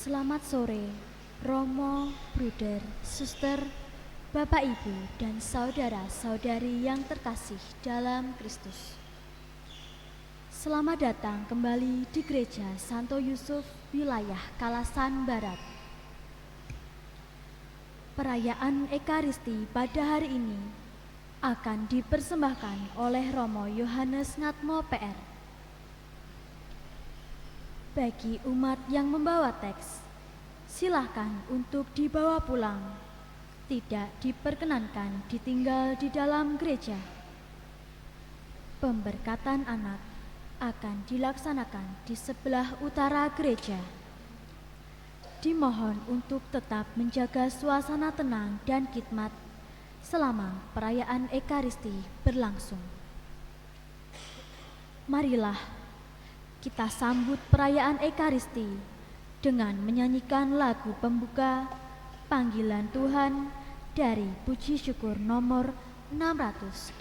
Selamat sore, Romo, Bruder, Suster, Bapak Ibu, dan saudara-saudari yang terkasih dalam Kristus. Selamat datang kembali di Gereja Santo Yusuf, wilayah Kalasan Barat. Perayaan Ekaristi pada hari ini akan dipersembahkan oleh Romo Yohanes Ngatmo PR. Bagi umat yang membawa teks, silahkan untuk dibawa pulang. Tidak diperkenankan ditinggal di dalam gereja. Pemberkatan anak akan dilaksanakan di sebelah utara gereja. Dimohon untuk tetap menjaga suasana tenang dan khidmat selama perayaan Ekaristi berlangsung. Marilah kita sambut perayaan Ekaristi dengan menyanyikan lagu pembuka Panggilan Tuhan dari Puji Syukur nomor 682.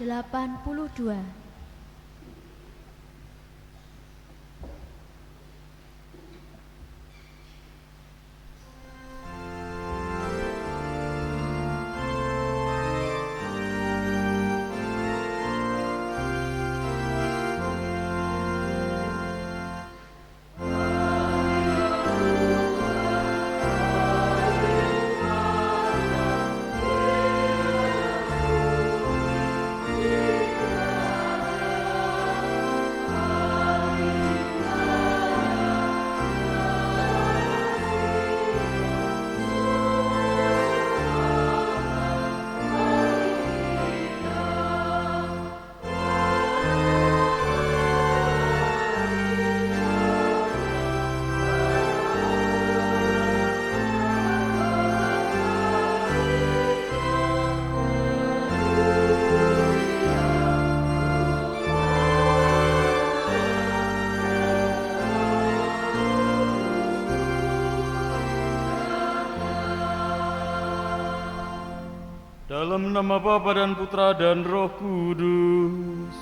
Dalam nama Bapa dan Putra dan Roh Kudus.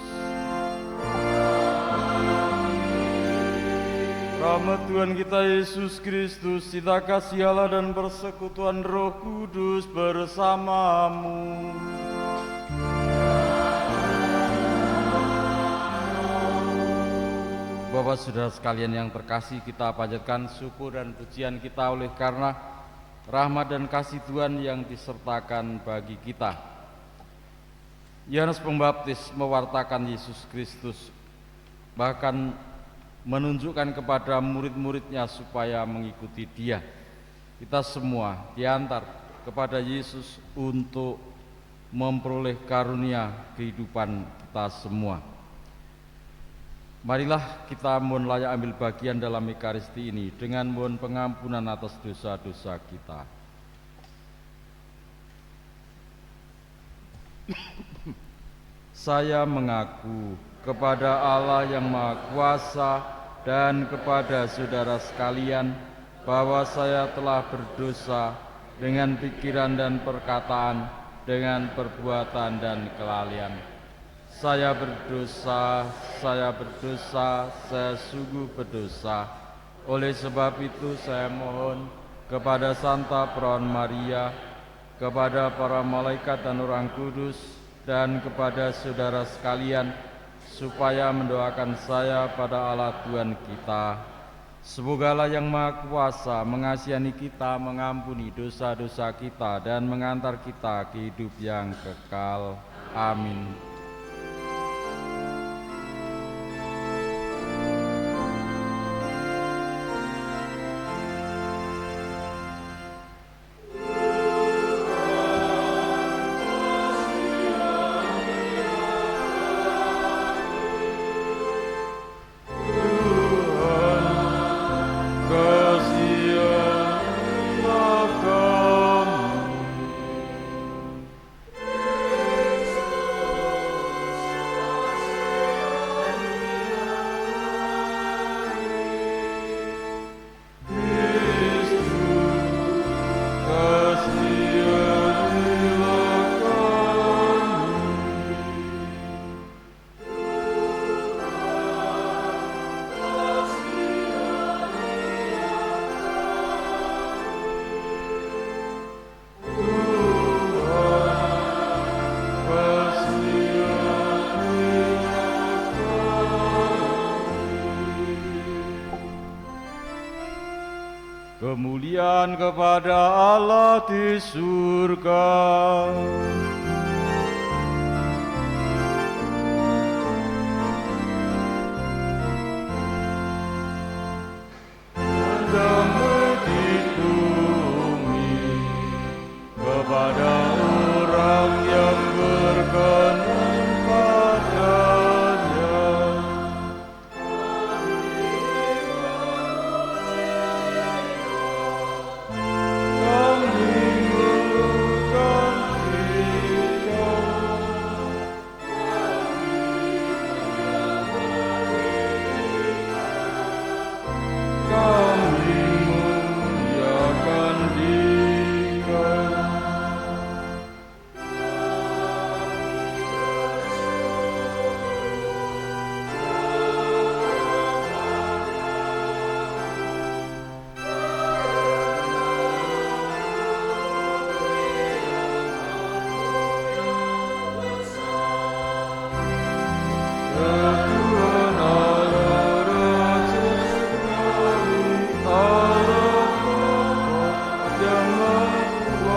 Rahmat Tuhan kita Yesus Kristus, cinta kasih Allah dan persekutuan Roh Kudus bersamamu. Bapak saudara sekalian yang terkasih, kita panjatkan syukur dan pujian kita oleh karena rahmat dan kasih Tuhan yang disertakan bagi kita. Yohanes Pembaptis mewartakan Yesus Kristus, bahkan menunjukkan kepada murid-muridnya supaya mengikuti Dia. Kita semua diantar kepada Yesus untuk memperoleh karunia kehidupan kita semua. Marilah kita mohon layak ambil bagian dalam Ekaristi ini dengan mohon pengampunan atas dosa-dosa kita. Saya mengaku kepada Allah yang Maha Kuasa dan kepada saudara sekalian bahwa saya telah berdosa dengan pikiran dan perkataan, dengan perbuatan dan kelalaian. Saya berdosa, saya sungguh berdosa. Oleh sebab itu saya mohon kepada Santa Perawan Maria, kepada para malaikat dan orang kudus, dan kepada saudara sekalian, supaya mendoakan saya pada Allah Tuhan kita. Semoga Allah yang Maha Kuasa mengasihani kita, mengampuni dosa-dosa kita, dan mengantar kita ke hidup yang kekal. Amin. Kemuliaan kepada Allah di surga. Damai di bumi kepada orang yang berkenan padanya. Kami mengucapkan kami muliakan Dia. Tuhan Allah Raja sekali, Allah Bapa yang Maha Kuasa.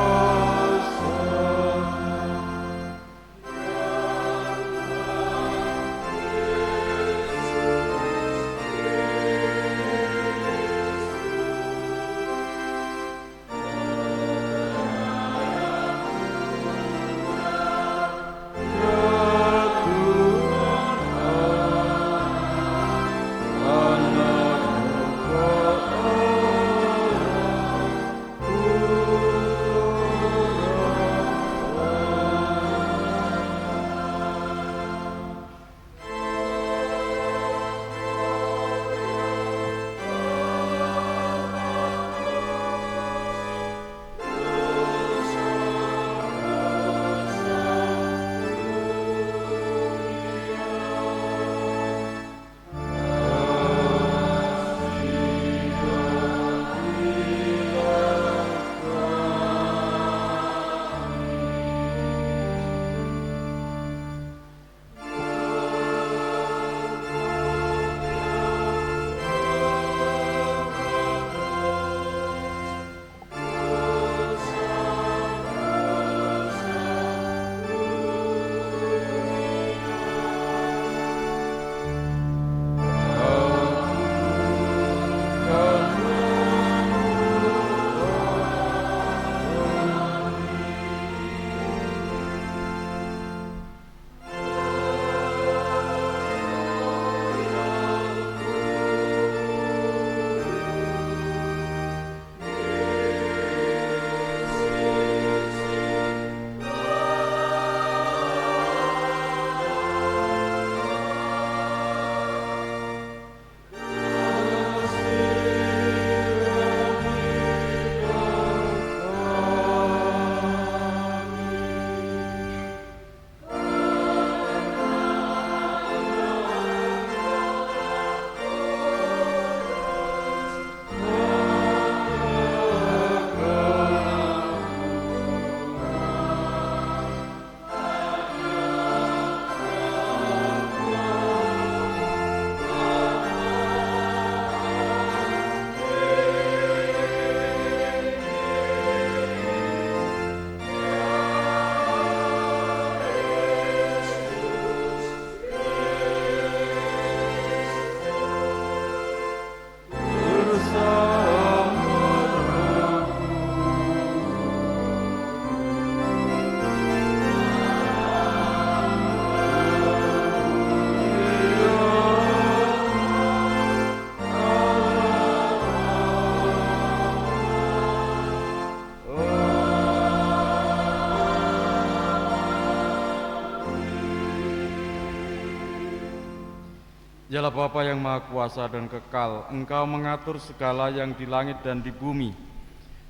Dialah Bapa yang Maha Kuasa dan Kekal, Engkau mengatur segala yang di langit dan di bumi.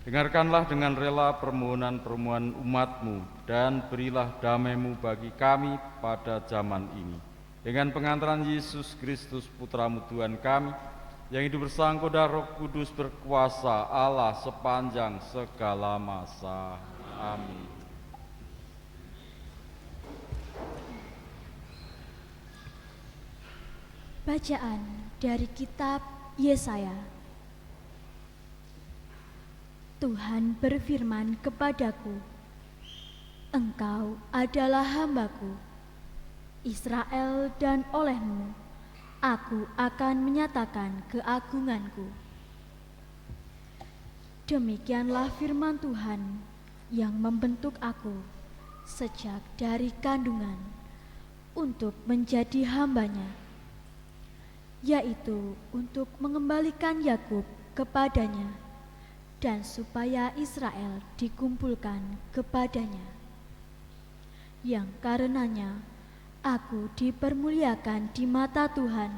Dengarkanlah dengan rela permohonan-permohonan umat-Mu, dan berilah damai-Mu bagi kami pada zaman ini. Dengan pengantaran Yesus Kristus, Putra-Mu Tuhan kami, yang hidup bersangkut dan Roh Kudus berkuasa Allah sepanjang segala masa. Amin. Bacaan dari kitab Yesaya. Tuhan berfirman kepadaku, "Engkau adalah hamba-Ku, Israel, dan olehmu Aku akan menyatakan keagungan-Ku." Demikianlah firman Tuhan yang membentuk aku sejak dari kandungan untuk menjadi hamba-Nya, yaitu untuk mengembalikan Yakub kepadanya dan supaya Israel dikumpulkan kepadanya, yang karenanya aku dipermuliakan di mata Tuhan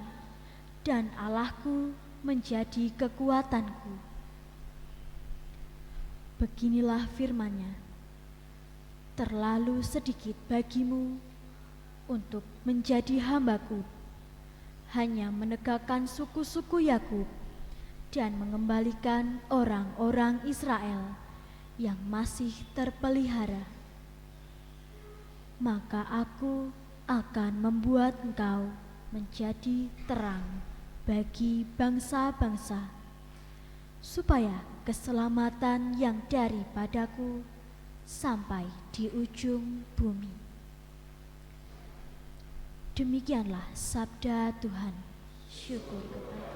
dan Allahku menjadi kekuatanku. Beginilah firman-Nya, "Terlalu sedikit bagimu untuk menjadi hamba-Ku, hanya menegakkan suku-suku Yakub dan mengembalikan orang-orang Israel yang masih terpelihara. Maka aku akan membuat engkau menjadi terang bagi bangsa-bangsa, supaya keselamatan yang daripadaku sampai di ujung bumi." Demikianlah sabda Tuhan. Syukur kepada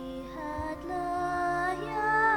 Lihatlah ya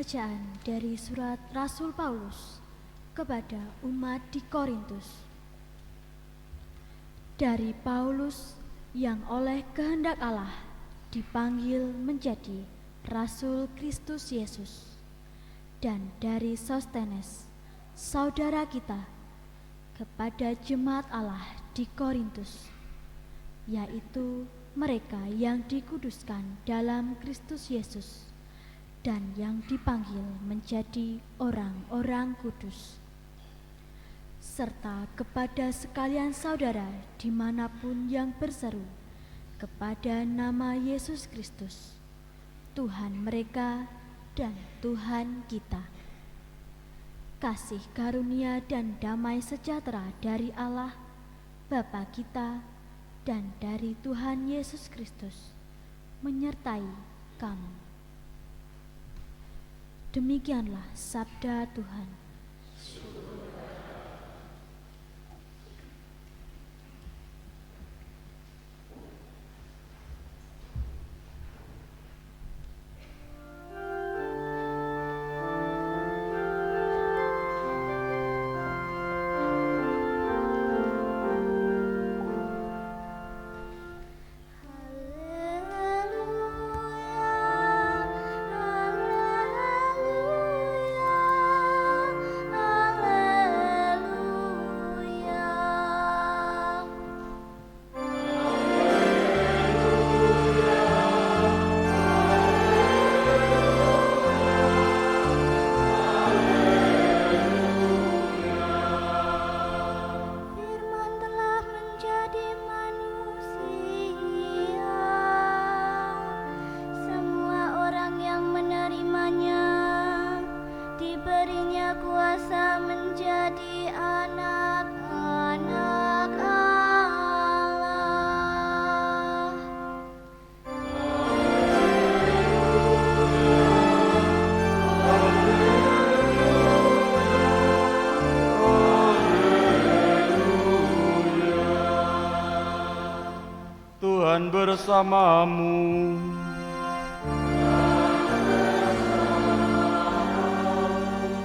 Bacaan dari surat Rasul Paulus kepada umat di Korintus. Dari Paulus yang oleh kehendak Allah dipanggil menjadi Rasul Kristus Yesus, dan dari Sostenes, saudara kita, kepada jemaat Allah di Korintus, yaitu mereka yang dikuduskan dalam Kristus Yesus dan yang dipanggil menjadi orang-orang kudus, serta kepada sekalian saudara dimanapun yang berseru kepada nama Yesus Kristus, Tuhan mereka dan Tuhan kita. Kasih karunia dan damai sejahtera dari Allah Bapa kita dan dari Tuhan Yesus Kristus menyertai kamu. Demikianlah sabda Tuhan. Tuhan bersamamu.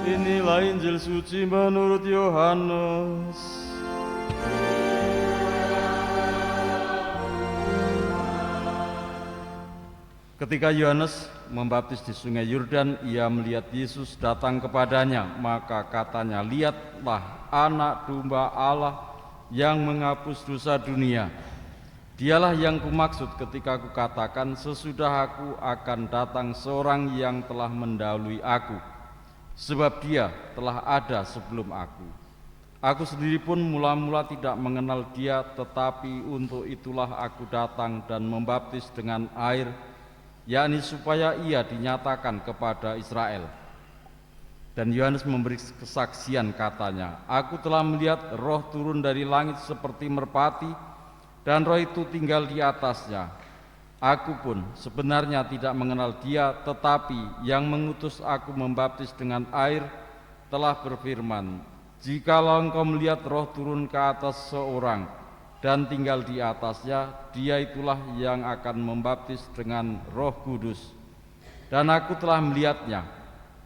Inilah Injil suci menurut Yohanes. Ketika Yohanes membaptis di sungai Yordan, ia melihat Yesus datang kepadanya, maka katanya, "Lihatlah anak domba Allah yang menghapus dosa dunia. Dialah yang kumaksud ketika kukatakan, sesudah aku akan datang seorang yang telah mendahului aku, sebab dia telah ada sebelum aku. Aku sendiri pun mula-mula tidak mengenal dia, tetapi untuk itulah aku datang dan membaptis dengan air, yakni supaya ia dinyatakan kepada Israel." Dan Yohanes memberi kesaksian, katanya, "Aku telah melihat roh turun dari langit seperti merpati, dan roh itu tinggal di atasnya. Aku pun sebenarnya tidak mengenal dia, tetapi yang mengutus aku membaptis dengan air telah berfirman, jikalau engkau melihat roh turun ke atas seorang dan tinggal di atasnya, dia itulah yang akan membaptis dengan Roh Kudus. Dan aku telah melihatnya,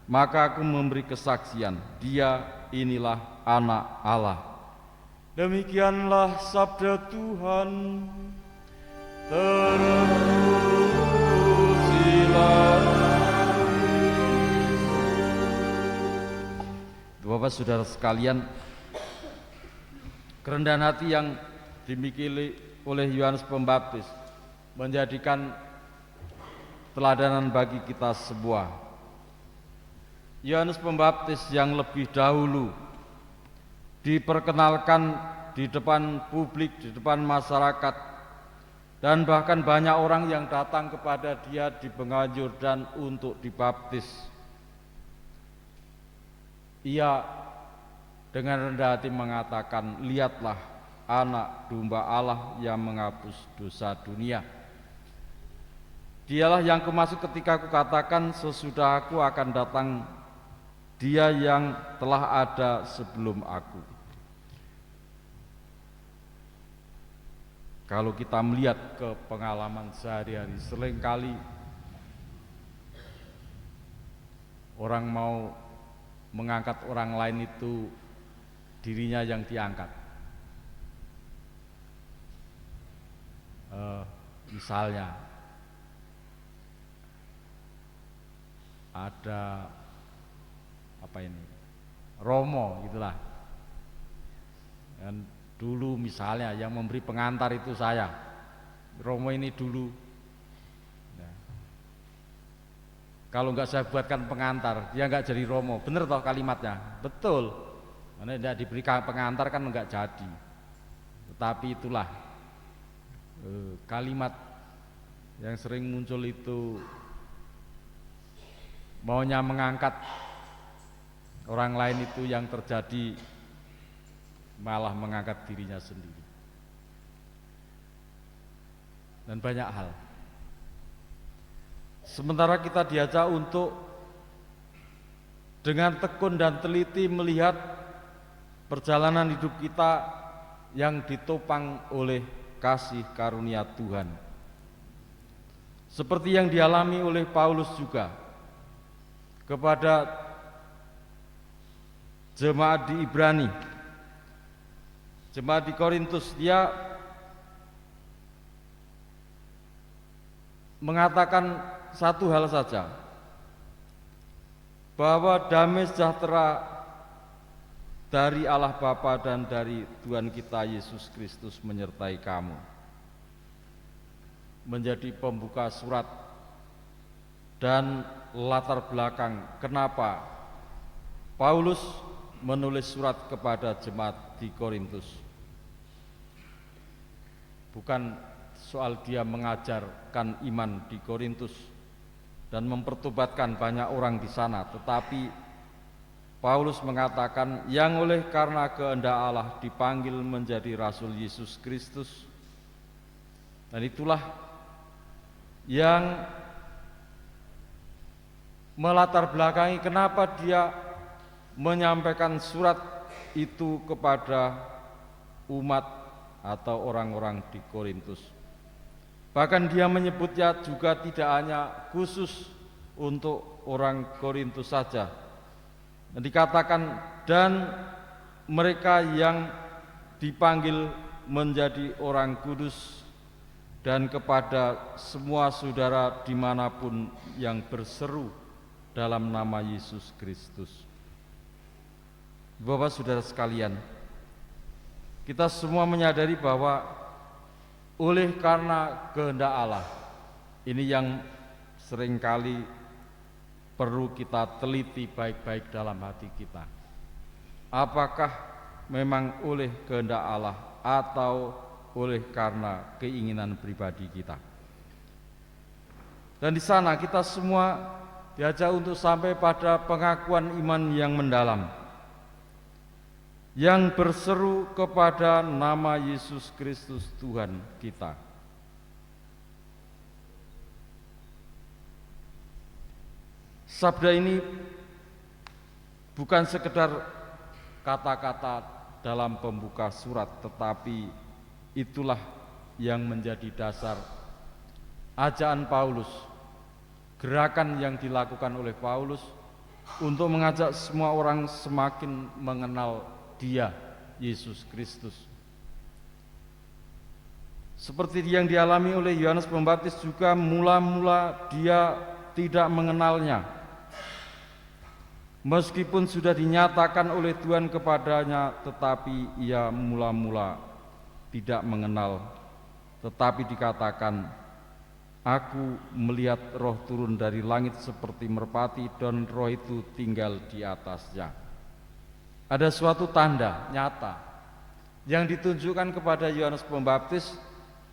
maka aku memberi kesaksian, dia inilah Anak Allah." Demikianlah sabda Tuhan. Terpujilah Bapak saudara sekalian, kerendahan hati yang dimiliki oleh Yohanes Pembaptis menjadikan teladanan bagi kita semua. Yohanes Pembaptis yang lebih dahulu diperkenalkan di depan publik, di depan masyarakat, dan bahkan banyak orang yang datang kepada dia di Bengawan Yordan untuk dibaptis. Ia dengan rendah hati mengatakan, "Lihatlah anak domba Allah yang menghapus dosa dunia. Dialah yang kumaksud ketika aku katakan, sesudah aku akan datang dia yang telah ada sebelum aku." Kalau kita melihat ke pengalaman sehari-hari, seringkali orang mau mengangkat orang lain itu dirinya yang diangkat. Misalnya ada Romo gitulah. Dan dulu misalnya yang memberi pengantar itu saya. Romo ini dulu. Nah, kalau nggak saya buatkan pengantar, dia nggak jadi Romo. Bener toh kalimatnya? Betul. Karena tidak diberi pengantar kan nggak jadi. Tetapi itulah kalimat yang sering muncul itu, maunya mengangkat orang lain itu yang terjadi malah mengangkat dirinya sendiri. Dan banyak hal. Sementara kita diajak untuk dengan tekun dan teliti melihat perjalanan hidup kita yang ditopang oleh kasih karunia Tuhan. Seperti yang dialami oleh Paulus juga kepada jemaat di Ibrani, jemaat di Korintus, dia mengatakan satu hal saja, bahwa damai sejahtera dari Allah Bapa dan dari Tuhan kita Yesus Kristus menyertai kamu. Menjadi pembuka surat dan latar belakang kenapa Paulus menulis surat kepada jemaat di Korintus. Bukan soal dia mengajarkan iman di Korintus dan mempertobatkan banyak orang di sana, tetapi Paulus mengatakan yang oleh karena kehendak Allah dipanggil menjadi Rasul Yesus Kristus. Dan itulah yang melatar belakangi kenapa dia menyampaikan surat itu kepada umat atau orang-orang di Korintus. Bahkan dia menyebutnya juga tidak hanya khusus untuk orang Korintus saja. Dan dikatakan dan mereka yang dipanggil menjadi orang kudus, dan kepada semua saudara dimanapun yang berseru dalam nama Yesus Kristus. Bapak saudara sekalian, kita semua menyadari bahwa oleh karena kehendak Allah, ini yang seringkali perlu kita teliti baik-baik dalam hati kita. Apakah memang oleh kehendak Allah atau oleh karena keinginan pribadi kita? Dan di sana kita semua diajak untuk sampai pada pengakuan iman yang mendalam, yang berseru kepada nama Yesus Kristus Tuhan kita. Sabda ini bukan sekedar kata-kata dalam pembuka surat, tetapi itulah yang menjadi dasar ajakan Paulus, gerakan yang dilakukan oleh Paulus untuk mengajak semua orang semakin mengenal Dia, Yesus Kristus. Seperti yang dialami oleh Yohanes Pembaptis juga, mula-mula dia tidak mengenalnya. Meskipun sudah dinyatakan oleh Tuhan kepadanya, tetapi ia mula-mula tidak mengenal. Tetapi dikatakan, aku melihat roh turun dari langit seperti merpati, dan roh itu tinggal di atasnya. Ada suatu tanda nyata yang ditunjukkan kepada Yohanes Pembaptis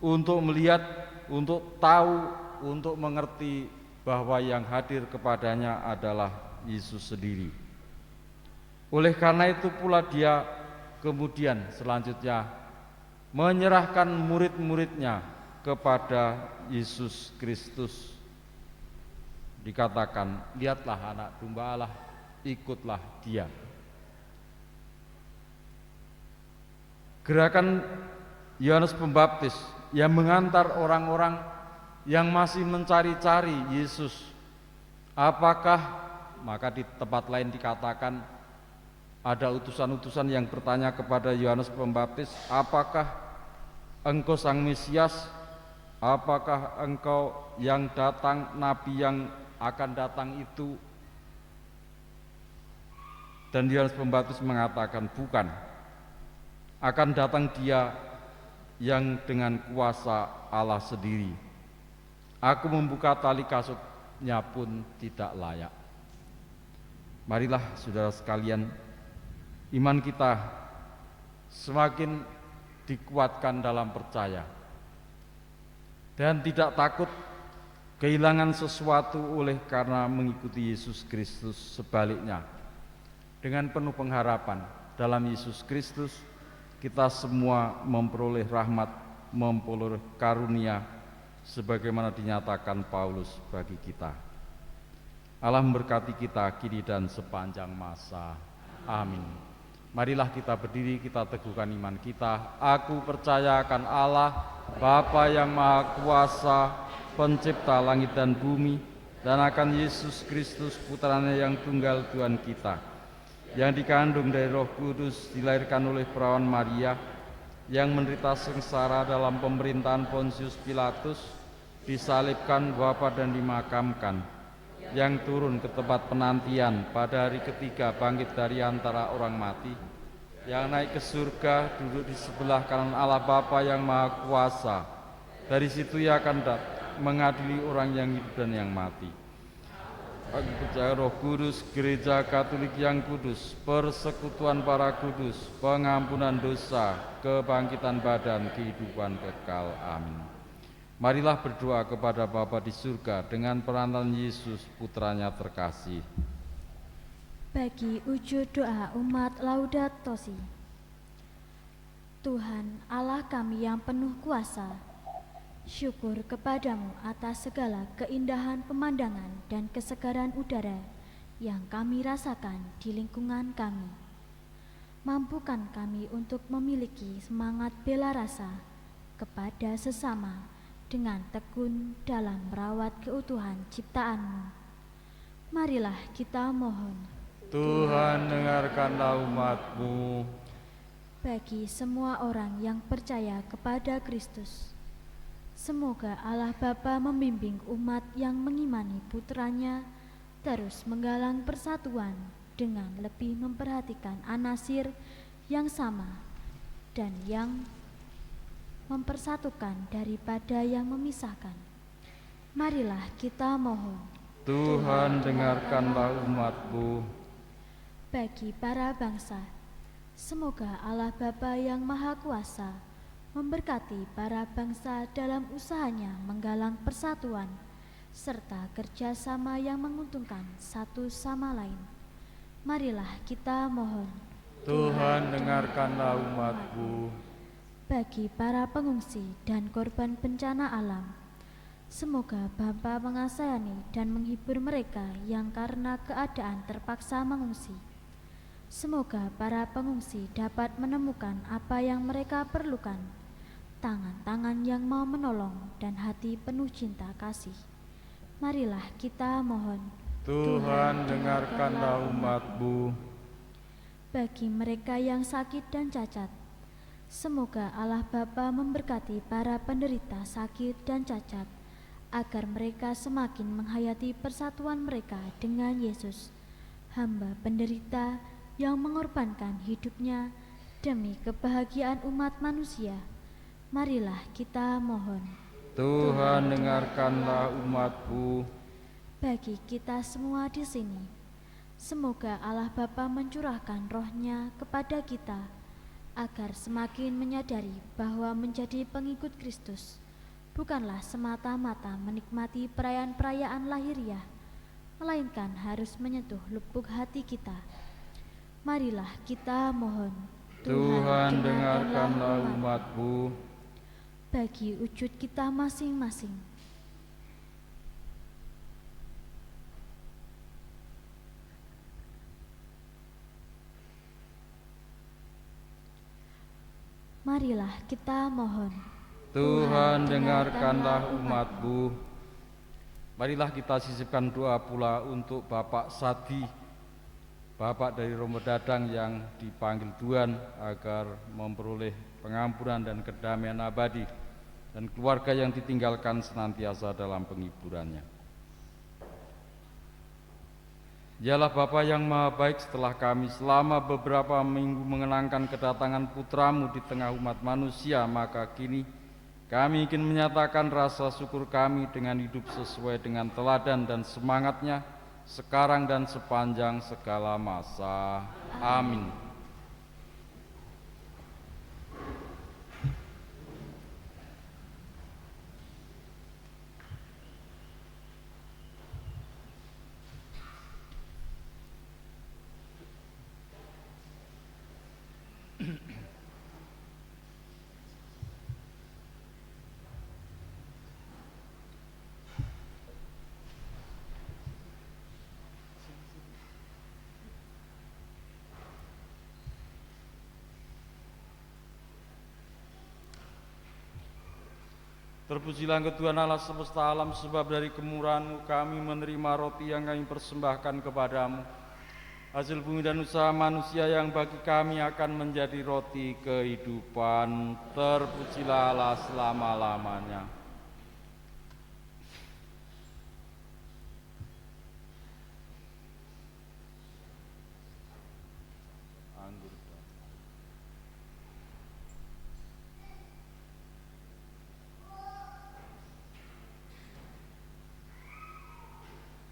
untuk melihat, untuk tahu, untuk mengerti bahwa yang hadir kepadanya adalah Yesus sendiri. Oleh karena itu pula dia kemudian selanjutnya menyerahkan murid-muridnya kepada Yesus Kristus. Dikatakan, lihatlah anak domba Allah, ikutlah dia. Gerakan Yohanes Pembaptis yang mengantar orang-orang yang masih mencari-cari Yesus. Apakah maka di tempat lain dikatakan ada utusan-utusan yang bertanya kepada Yohanes Pembaptis, apakah engkau sang Mesias? Apakah engkau yang datang, nabi yang akan datang itu? Dan Yohanes Pembaptis mengatakan, bukan. Akan datang Dia yang dengan kuasa Allah sendiri. Aku membuka tali kasutnya pun tidak layak. Marilah saudara sekalian, iman kita semakin dikuatkan dalam percaya dan tidak takut kehilangan sesuatu oleh karena mengikuti Yesus Kristus. Sebaliknya, dengan penuh pengharapan dalam Yesus Kristus, kita semua memperoleh rahmat, memperoleh karunia sebagaimana dinyatakan Paulus bagi kita. Allah memberkati kita kini dan sepanjang masa. Amin. Marilah kita berdiri, kita teguhkan iman kita. Aku percaya akan Allah, Bapa yang Maha Kuasa, Pencipta langit dan bumi, dan akan Yesus Kristus, Putranya yang tunggal Tuhan kita, yang dikandung dari Roh Kudus, dilahirkan oleh perawan Maria, yang menderita sengsara dalam pemerintahan Pontius Pilatus, disalibkan, wafat dan dimakamkan, yang turun ke tempat penantian, pada hari ketiga bangkit dari antara orang mati, yang naik ke surga, duduk di sebelah kanan Allah Bapa yang Maha Kuasa. Dari situ Ia akan mengadili orang yang hidup dan yang mati. Aku percaya Roh Kudus, Gereja Katolik yang kudus, persekutuan para kudus, pengampunan dosa, kebangkitan badan, kehidupan kekal. Amin. Marilah berdoa kepada Bapa di surga dengan perantaraan Yesus, Putranya terkasih. Bagi wujud doa umat Laudato Si. Tuhan Allah kami yang penuh kuasa, syukur kepadamu atas segala keindahan pemandangan dan kesegaran udara yang kami rasakan di lingkungan kami. Mampukan kami untuk memiliki semangat bela rasa kepada sesama dengan tekun dalam merawat keutuhan ciptaan-Mu. Marilah kita mohon. Tuhan, dengarkanlah umat-Mu. Bagi semua orang yang percaya kepada Kristus, semoga Allah Bapa membimbing umat yang mengimani Putranya terus menggalang persatuan dengan lebih memperhatikan anasir yang sama dan yang mempersatukan daripada yang memisahkan. Marilah kita mohon. Tuhan, dengarkanlah umat-Mu. Bagi para bangsa, semoga Allah Bapa yang Maha Kuasa memberkati para bangsa dalam usahanya menggalang persatuan serta kerjasama yang menguntungkan satu sama lain. Marilah kita mohon. Tuhan, dengarkanlah umat-Mu. Bagi para pengungsi dan korban bencana alam, semoga Bapa mengasihani dan menghibur mereka yang karena keadaan terpaksa mengungsi. Semoga para pengungsi dapat menemukan apa yang mereka perlukan, tangan-tangan yang mau menolong dan hati penuh cinta kasih. Marilah kita mohon. Tuhan, dengarkanlah umat-Mu. Bagi mereka yang sakit dan cacat, semoga Allah Bapa memberkati para penderita sakit dan cacat, agar mereka semakin menghayati persatuan mereka dengan Yesus, hamba penderita yang mengorbankan hidupnya demi kebahagiaan umat manusia. Marilah kita mohon. Tuhan, dengarkanlah umat-Mu. Bagi kita semua di sini, semoga Allah Bapa mencurahkan roh-Nya kepada kita, agar semakin menyadari bahwa menjadi pengikut Kristus bukanlah semata-mata menikmati perayaan-perayaan lahiriah, melainkan harus menyentuh lubuk hati kita. Marilah kita mohon. Tuhan, dengarkanlah umat-Mu. Bagi wujud kita masing-masing, marilah kita mohon. Tuhan, dengarkanlah umat-Mu. Marilah kita sisipkan doa pula untuk Bapak Sadi, Bapak dari Romo Dadang yang dipanggil Tuhan agar memperoleh pengampunan dan kedamaian abadi, dan keluarga yang ditinggalkan senantiasa dalam penghiburannya. Dialah Bapa yang Maha Baik, setelah kami selama beberapa minggu mengenangkan kedatangan Putramu di tengah umat manusia, maka kini kami ingin menyatakan rasa syukur kami dengan hidup sesuai dengan teladan dan semangatnya, sekarang dan sepanjang segala masa. Amin. Terpujilah Engkau Tuhan Allah semesta alam, sebab dari kemurahan-Mu kami menerima roti yang kami persembahkan kepadamu, hasil bumi dan usaha manusia yang bagi kami akan menjadi roti kehidupan. Terpujilah Allah selama-lamanya. Anggur.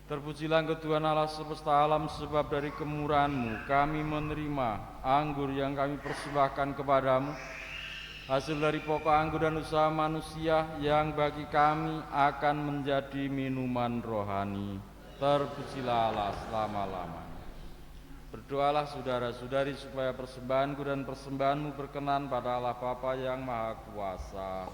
Terpujilah Engkau Tuhan Allah semesta alam, sebab dari kemurahan-Mu kami menerima anggur yang kami persembahkan kepadamu, hasil dari pokok anggur dan usaha manusia yang bagi kami akan menjadi minuman rohani. Terpujilah Allah selama-lamanya. Berdoalah saudara-saudari supaya persembahanku dan persembahanmu berkenan pada Allah Bapa yang Maha Kuasa.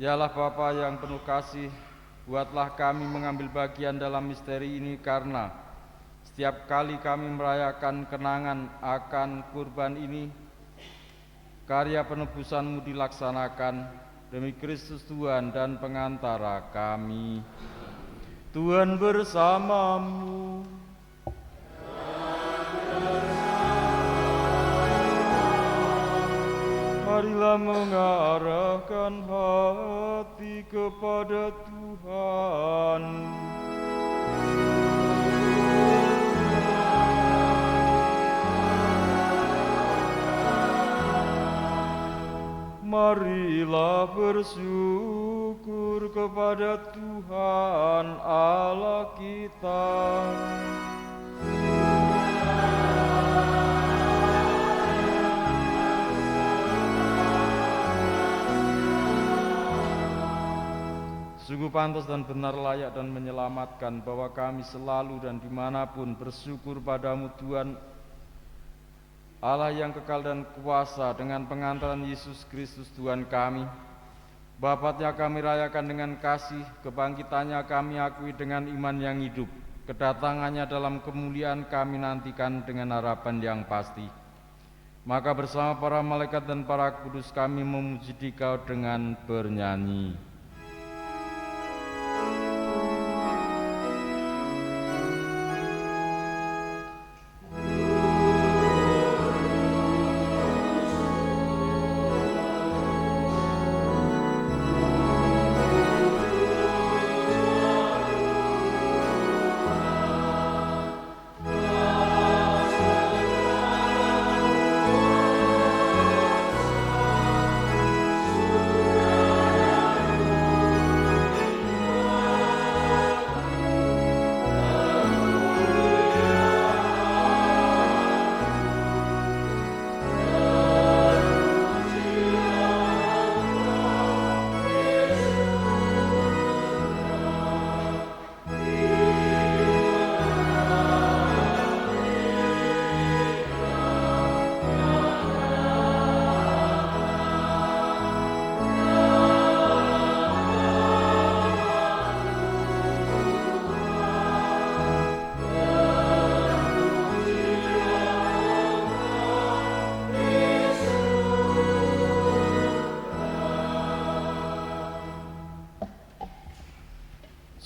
Yalah Bapa yang penuh kasih, buatlah kami mengambil bagian dalam misteri ini, karena setiap kali kami merayakan kenangan akan kurban ini, karya penebusan-Mu dilaksanakan demi Kristus Tuhan dan pengantara kami. Tuhan bersamamu. Marilah mengarahkan hati kepada Tuhan. Marilah bersyukur kepada Tuhan Allah kita. Sungguh pantas dan benar, layak dan menyelamatkan bahwa kami selalu dan dimanapun bersyukur padamu Tuhan Allah yang kekal dan kuasa, dengan pengantaran Yesus Kristus Tuhan kami. Bapaknya kami rayakan dengan kasih, kebangkitannya kami akui dengan iman yang hidup, kedatangannya dalam kemuliaan kami nantikan dengan harapan yang pasti. Maka bersama para malaikat dan para kudus kami memuji Dikau dengan bernyanyi.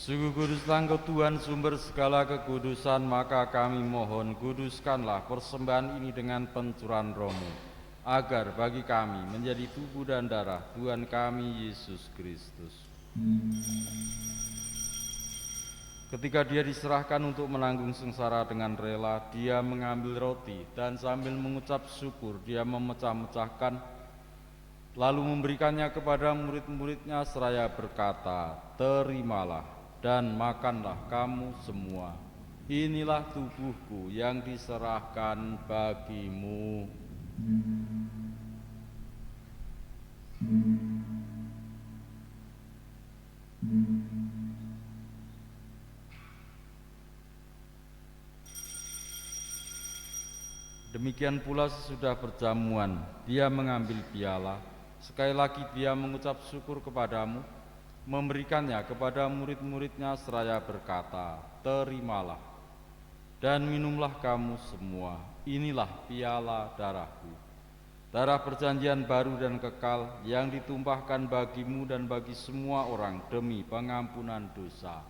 Sungguh kuduslah Engkau Tuhan, sumber segala kekudusan, maka kami mohon kuduskanlah persembahan ini dengan pencurahan Roh-Mu, agar bagi kami menjadi tubuh dan darah Tuhan kami Yesus Kristus. Ketika Dia diserahkan untuk menanggung sengsara dengan rela, Dia mengambil roti dan sambil mengucap syukur Dia memecah-mecahkan, lalu memberikannya kepada murid-muridnya seraya berkata, "Terimalah dan makanlah kamu semua. Inilah tubuhku yang diserahkan bagimu." Demikian pula sesudah perjamuan, Dia mengambil piala. Sekali lagi Dia mengucap syukur kepadamu, memberikannya kepada murid-muridnya seraya berkata, "Terimalah dan minumlah kamu semua. Inilah piala darahku, darah perjanjian baru dan kekal yang ditumpahkan bagimu dan bagi semua orang demi pengampunan dosa.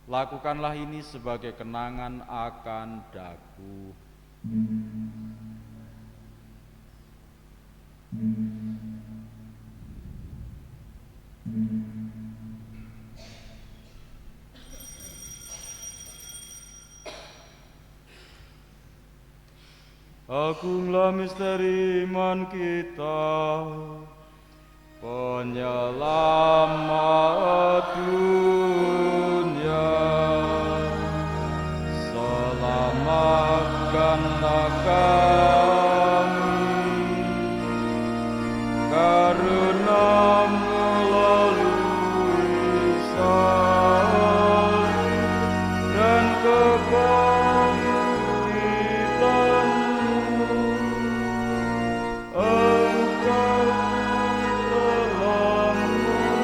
Lakukanlah ini sebagai kenangan akan daku." Agunglah misteri iman kita, penyelamat dunia. Selamatkanlah kami karena melalui salib dan kebangkitan-Mu, Engkau telah membebaskan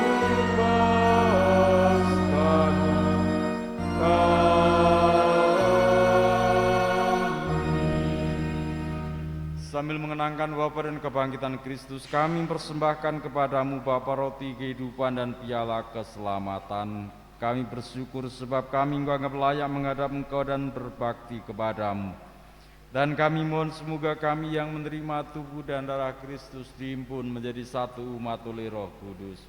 Sambil mengenangkan wafat dan kebangkitan Kristus, kami persembahkan kepadamu Bapa roti kehidupan dan piala keselamatan. Kami bersyukur sebab kami menganggap layak menghadap Engkau dan berbakti kepadamu. Dan kami mohon semoga kami yang menerima tubuh dan darah Kristus dihimpun menjadi satu umat oleh Roh Kudus.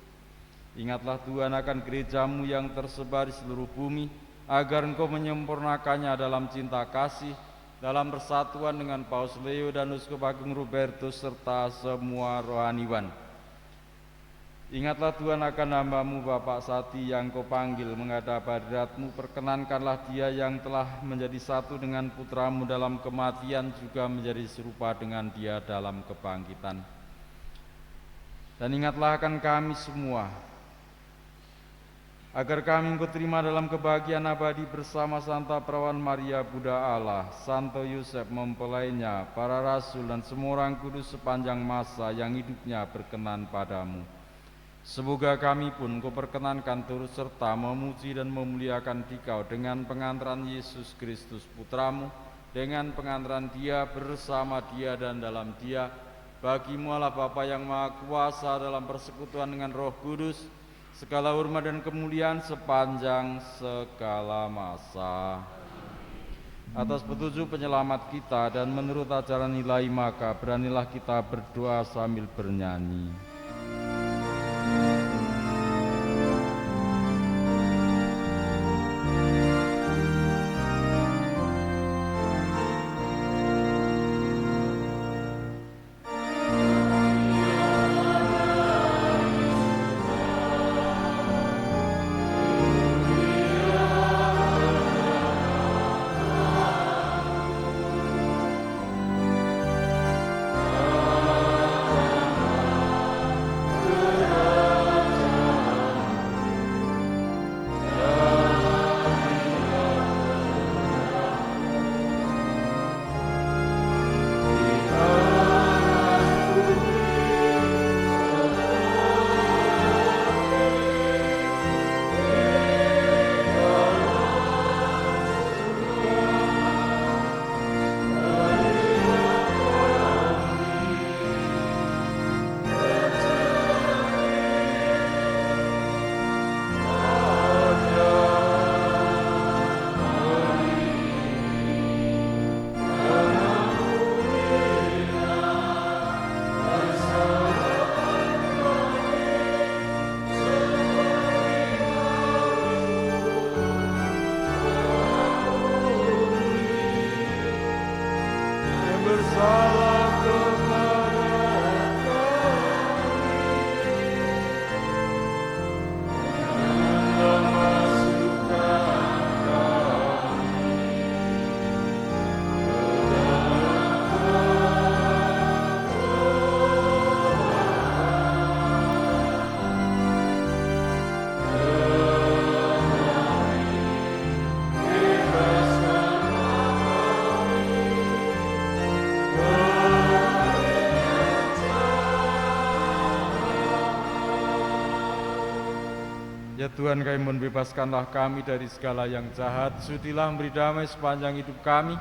Ingatlah Tuhan akan gereja-Mu yang tersebar di seluruh bumi, agar Engkau menyempurnakannya dalam cinta kasih, dalam persatuan dengan Paus Leo dan Uskup Agung Robertus serta semua rohaniwan. Ingatlah Tuhan akan hamba-Mu Bapak Sati yang Kau panggil menghadap hadirat-Mu. Perkenankanlah dia yang telah menjadi satu dengan putra-Mu dalam kematian juga menjadi serupa dengan dia dalam kebangkitan. Dan ingatlah akan kami semua, agar kami Engkau terima dalam kebahagiaan abadi bersama Santa Perawan Maria Bunda Allah, Santo Yosef mempelainya, para rasul dan semua orang kudus sepanjang masa yang hidupnya berkenan padamu. Semoga kami pun Engkau perkenankan turut serta memuji dan memuliakan Dikau dengan pengantaran Yesus Kristus Putra-Mu, dengan pengantaran Dia, bersama Dia dan dalam Dia. Bagi-Mu Allah Bapa yang Maha Kuasa dalam persekutuan dengan Roh Kudus, segala hormat dan kemuliaan sepanjang segala masa. Atas petunjuk penyelamat kita dan menurut ajaran ilahi, maka beranilah kita berdoa sambil bernyanyi. Ya Tuhan, kami mohon bebaskanlah kami dari segala yang jahat, sudilah memberi damai sepanjang hidup kami,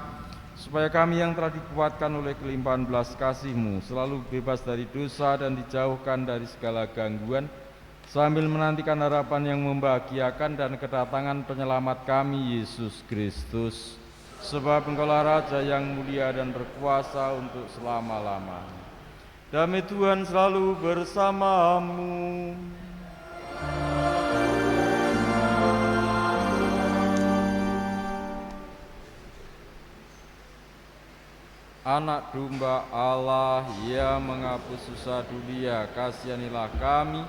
supaya kami yang telah dikuatkan oleh kelimpahan belas kasih-Mu selalu bebas dari dosa dan dijauhkan dari segala gangguan, sambil menantikan harapan yang membahagiakan dan kedatangan penyelamat kami, Yesus Kristus. Sebab Engkaulah Raja yang mulia dan berkuasa untuk selama-lamanya. Damai Tuhan selalu bersamamu. Anak domba Allah yang menghapus dosa dunia, kasihanilah kami.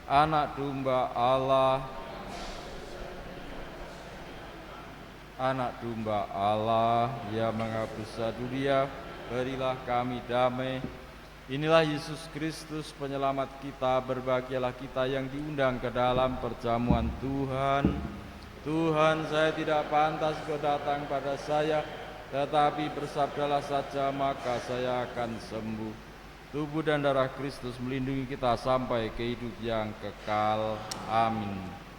Anak domba Allah, anak domba Allah yang menghapus dosa dunia, berilah kami damai. Inilah Yesus Kristus penyelamat kita, berbahagialah kita yang diundang ke dalam perjamuan Tuhan. Tuhan, saya tidak pantas Kau datang pada saya, tetapi bersabdalah saja maka saya akan sembuh. Tubuh dan darah Kristus melindungi kita sampai ke hidup yang kekal. Amin.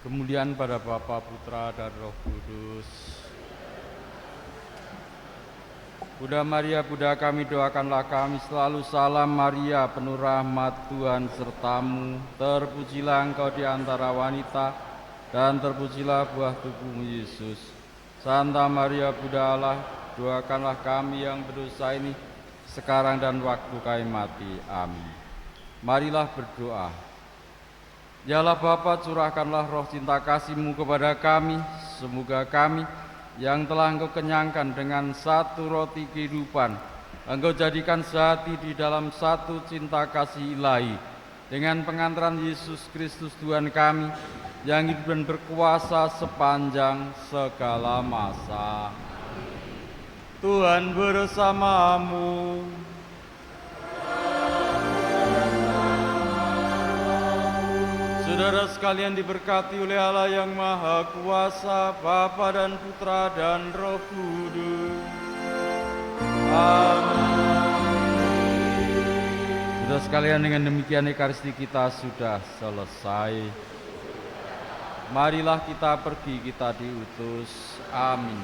Kemuliaan pada Bapa, Putra, dan Roh Kudus. Bunda Maria, Bunda kami, doakanlah kami selalu. Salam Maria, penuh rahmat, Tuhan sertamu. Terpujilah engkau di antara wanita, dan terpujilah buah tubuhmu, Yesus. Santa Maria, Bunda Allah, doakanlah kami yang berdosa ini, sekarang dan waktu kami mati. Amin. Marilah berdoa. Ya Allah Bapa, curahkanlah roh cinta kasih-Mu kepada kami. Semoga kami yang telah Engkau kenyangkan dengan satu roti kehidupan, Engkau jadikan sehati di dalam satu cinta kasih ilahi, dengan pengantaran Yesus Kristus Tuhan kami, yang hidup dan berkuasa sepanjang segala masa. Tuhan bersamamu. Saudara sekalian diberkati oleh Allah yang Maha Kuasa, Bapa dan Putra dan Roh Kudus. Amin. Saudara sekalian, dengan demikian Ekaristi kita sudah selesai. Marilah kita pergi, kita diutus. Amin.